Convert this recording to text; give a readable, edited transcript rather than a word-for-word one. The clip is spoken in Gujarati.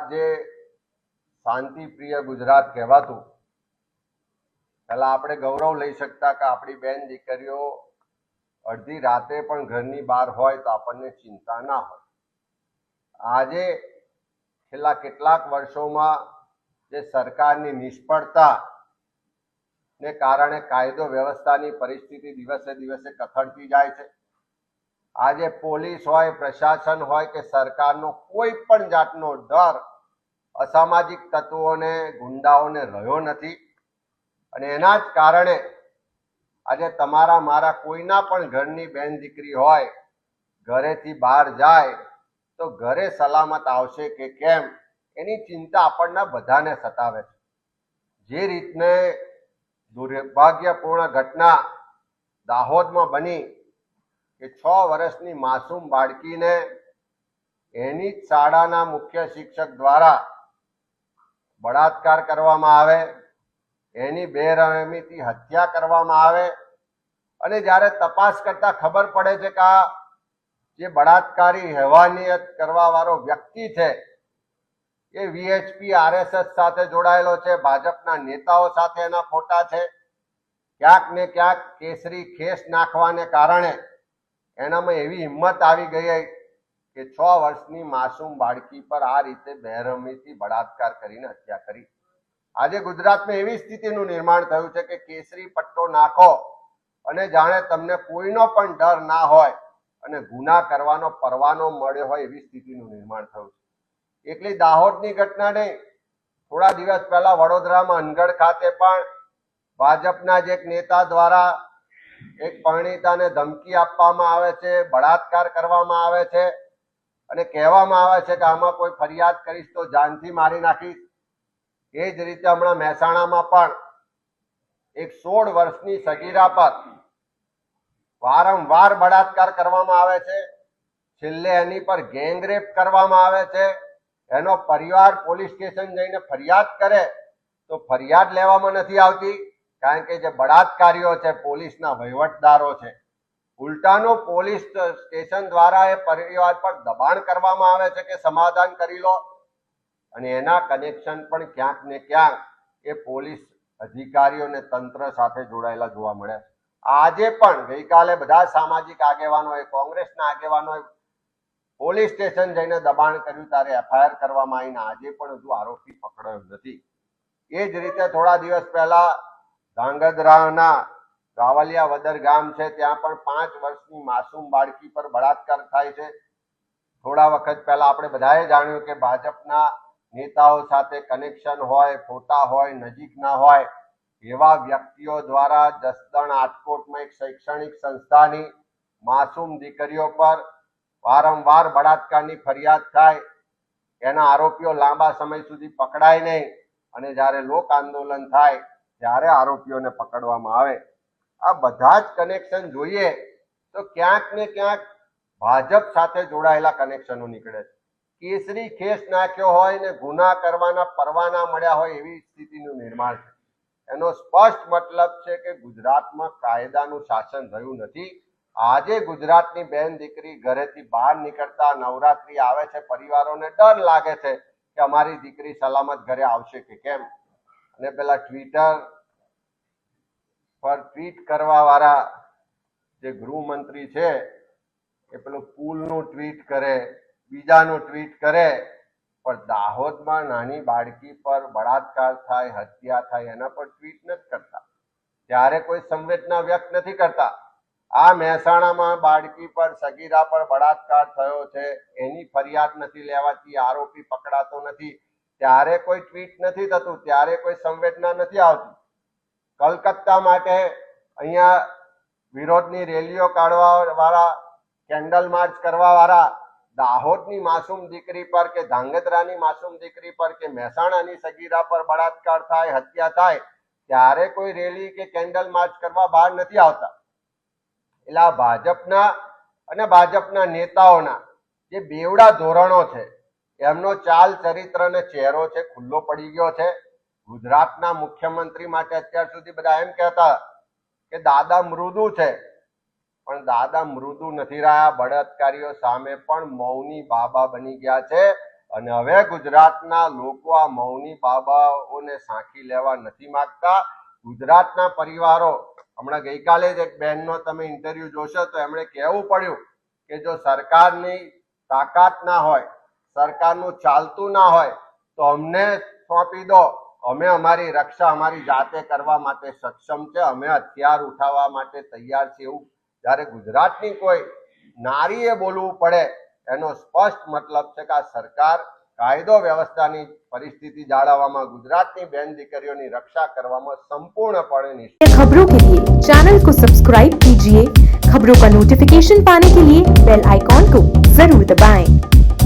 ગુજરાત જે શાંતિપ્રિય ગુજરાત કહેવાતું, પહેલા આપણે ગૌરવ લઈ શકતા કે આપણી બેન દીકરીઓ અડધી રાતે પણ ઘરની બહાર હોય તો આપણને ચિંતા ના હોય. આજે છેલ્લા કેટલાક વર્ષોમાં જે સરકારની નિષ્ફળતા ને કારણે કાયદો વ્યવસ્થાની પરિસ્થિતિ દિવસે દિવસે કથળતી જાય છે. આજે પોલીસ હોય, પ્રશાસન હોય કે સરકારનો કોઈ પણ જાતનો ડર અસામાજિક તત્વોને, ગુંડાઓને રહ્યો નથી. અને એના જ કારણે આજે તમારા મારા કોઈના પણ ઘરની બેન દીકરી હોય, ઘરેથી બહાર જાય તો ઘરે સલામત આવશે કે કેમ એની ચિંતા આપણને બધાને સતાવે છે. જે રીતને દુર્ભાગ્યપૂર્ણ ઘટના દાહોદમાં બની કે 6 વર્ષની માસૂમ બાળકીને એની જ શાળાના મુખ્ય શિક્ષક દ્વારા બળાત્કાર કરવામાં આવે, એની બેરહેમીથી હત્યા કરવામાં આવે અને જ્યારે તપાસ કરતા ખબર પડે છે કે આ જે બળાત્કારી હેવાનિયત કરવા વાળો વ્યક્તિ છે એ વીએચપી આરએસએસ સાથે જોડાયેલો છે, ભાજપના નેતાઓ સાથે એના ફોટા છે. ક્યાંક ને ક્યાંક કેસરી ખેસ નાખવાને કારણે એનામાં એવી હિંમત આવી ગઈ કે 6 વર્ષની માસૂમ બાળકી પર આ રીતે બેરહેમીથી બળાત્કાર કરીને હત્યા કરી. આજે ગુજરાતમાં એવી સ્થિતિનું નિર્માણ થયું છે કે કેસરી પટ્ટો નાખો અને જાણે તમને કોઈનો પણ ડર ના હોય અને ગુના કરવાનો પરવાનો મળ્યો હોય એવી સ્થિતિનું નિર્માણ થયું છે. એકલી દાહોદની ઘટના નહીં, થોડા દિવસ પહેલા વડોદરામાં અનગઢ ખાતે પણ ભાજપના જ એક નેતા દ્વારા એક પરિણીતાને ધમકી આપવામાં આવે છે, બળાત્કાર કરવામાં આવે છે અને કહેવામાં આવે છે કે આમાં કોઈ ફરિયાદ કરીશ તો જાનથી મારી નાખીશ. એ જ રીતે હમણાં મહેસાણામાં પણ એક 16 વર્ષની સગીરા પર વારંવાર બળાત્કાર કરવામાં આવે છે. છેલ્લે એની પર ગેંગરેપ કરવામાં આવે છે. એનો પરિવાર પોલીસ સ્ટેશન જઈને ફરિયાદ કરે તો ફરિયાદ લેવામાં નથી આવતી, કારણ કે જે બળાત્કારીઓ છે પોલીસના વહીવટદારો છે. ઉલટાનું પોલીસ સ્ટેશન દ્વારા એ પરિવાર પર દબાણ કરવામાં આવે છે કે સમાધાન કરી લો અને એના કનેક્શન પણ ક્યાંક ને ક્યાંક એ પોલીસ અધિકારીઓ અને તંત્ર સાથે જોડાયેલા જોવા મળે છે. આજે પણ ગઈકાલે બધા સામાજિક આગેવાનોએ, કોંગ્રેસના આગેવાનોએ પોલીસ સ્ટેશન જઈને દબાણ કર્યું, ત્યારે એફઆઈઆર કરવામાં આવીને આજે પણ હજુ આરોપી પકડાયો નથી. એ જ રીતે થોડા દિવસ પહેલા ધાંગધ્રાના ગાવલિયા વદર ગામ છે, ત્યાં પણ 5 વર્ષની માસૂમ બાળકી પર બળાત્કાર થાય છે. થોડા વખત પહેલા આપણે બધાએ જાણ્યું કે ભાજપના નેતાઓ સાથે કનેક્શન હોય, ફોટા હોય, નજીક ના હોય એવા વ્યક્તિઓ દ્વારા જસદણ આટકોટમાં એક શૈક્ષણિક સંસ્થાની માસૂમ દીકરીઓ પર વારંવાર બળાત્કારની ફરિયાદ થાય, એના આરોપીઓ લાંબા સમય સુધી પકડાય નહીં અને જ્યારે લોક આંદોલન થાય ત્યારે આરોપીઓને પકડવામાં આવે. આ બધા જ કનેક્શન જોઈએ તો ક્યાંક ને ક્યાંક ભાજપ સાથે જોડાયેલા કનેક્શનો નીકળે છે. કેસરી ખેસ નાખ્યો હોય ને ગુના કરવાના પરવાના મળ્યા હોય એવી સ્થિતિનું નિર્માણ છે. એનો સ્પષ્ટ મતલબ છે કે ગુજરાતમાં કાયદાનું શાસન રહ્યું નથી. આજે ગુજરાતની બેન દીકરી ઘરેથી બહાર નીકળતા નવરાત્રી આવે છે, પરિવારોને ડર લાગે છે કે અમારી દીકરી સલામત ઘરે આવશે કે કેમ. અને પેલા ટ્વિટર પર ટ્વીટ કરવા વાળા જે ગૃહમંત્રી છે એ પેલું પુલનું ટ્વીટ કરે, બીજાનું ટ્વીટ કરે, પણ દાહોદમાં નાની બાળકી પર બળાત્કાર થાય, હત્યા થાય એના પર ટ્વીટ નથી કરતા, ત્યારે કોઈ સંવેદના વ્યક્ત નથી કરતા. આ મહેસાણામાં બાળકી પર, સગીરા પર બળાત્કાર થયો છે, એની ફરિયાદ નથી લેવાતી, આરોપી પકડાતો નથી, ત્યારે કોઈ ટ્વીટ નથી થતું, ત્યારે કોઈ સંવેદના નથી આવતી. કલકત્તા માટે અહીંયા વિરોધની રેલીઓ કાઢવા વાળા, કેન્ડલ માર્ચ કરવા વાળા દાહોદની માસૂમ દીકરી પર કે ધાંગધ્રાની માસૂમ દીકરી પર કે મહેસાણાની સગીરા પર બળાત્કાર થાય, હત્યા થાય, ત્યારે કોઈ રેલી કે કેન્ડલ માર્ચ કરવા બહાર નથી આવતા. એટલે આ ભાજપના અને ભાજપના નેતાઓના જે બેવડા ધોરણો છે, એમનો ચાલ ચરિત્ર અને ચહેરો છે ખુલ્લો પડી ગયો છે. ગુજરાતના મુખ્યમંત્રી માટે અત્યાર સુધી બધા એમ કહેતા કે દાદા મૃદુ છે, પણ દાદા મૃદુ નથી રહ્યા. બળાત્કારીઓ સામે પણ મૌની બાબા બની ગયા છે અને હવે ગુજરાતના લોકો આ મૌની બાબાઓને સાંખી લેવા નથી માંગતા. ગુજરાતના પરિવારો, હમણાં ગઈકાલે જ એક બહેનનો તમે ઇન્ટરવ્યુ જોશો તો એમણે કહેવું પડ્યું કે જો સરકારની તાકાત ના હોય, સરકારનું ચાલતું ના હોય તો અમને સોંપી દો, અમે અમારી રક્ષા અમારી જાતે કરવા માટે સક્ષમ છે, અમે હથિયાર ઉઠાવવા માટે તૈયાર છે. એવું જ્યારે ગુજરાતની કોઈ નારીએ બોલવું પડે એનો સ્પષ્ટ મતલબ છે કે આ સરકાર કાયદો વ્યવસ્થાની પરિસ્થિતિ જાળવવામાં, ગુજરાતની બેન દીકરીઓની रक्षा કરવામાં संपूर्णपणे निष्ठा। खबरों के लिए चैनल को सब्सक्राइब कीजिए। खबरों का नोटिफिकेशन पाने के लिए बेल आइकॉन को जरूर दबाएं।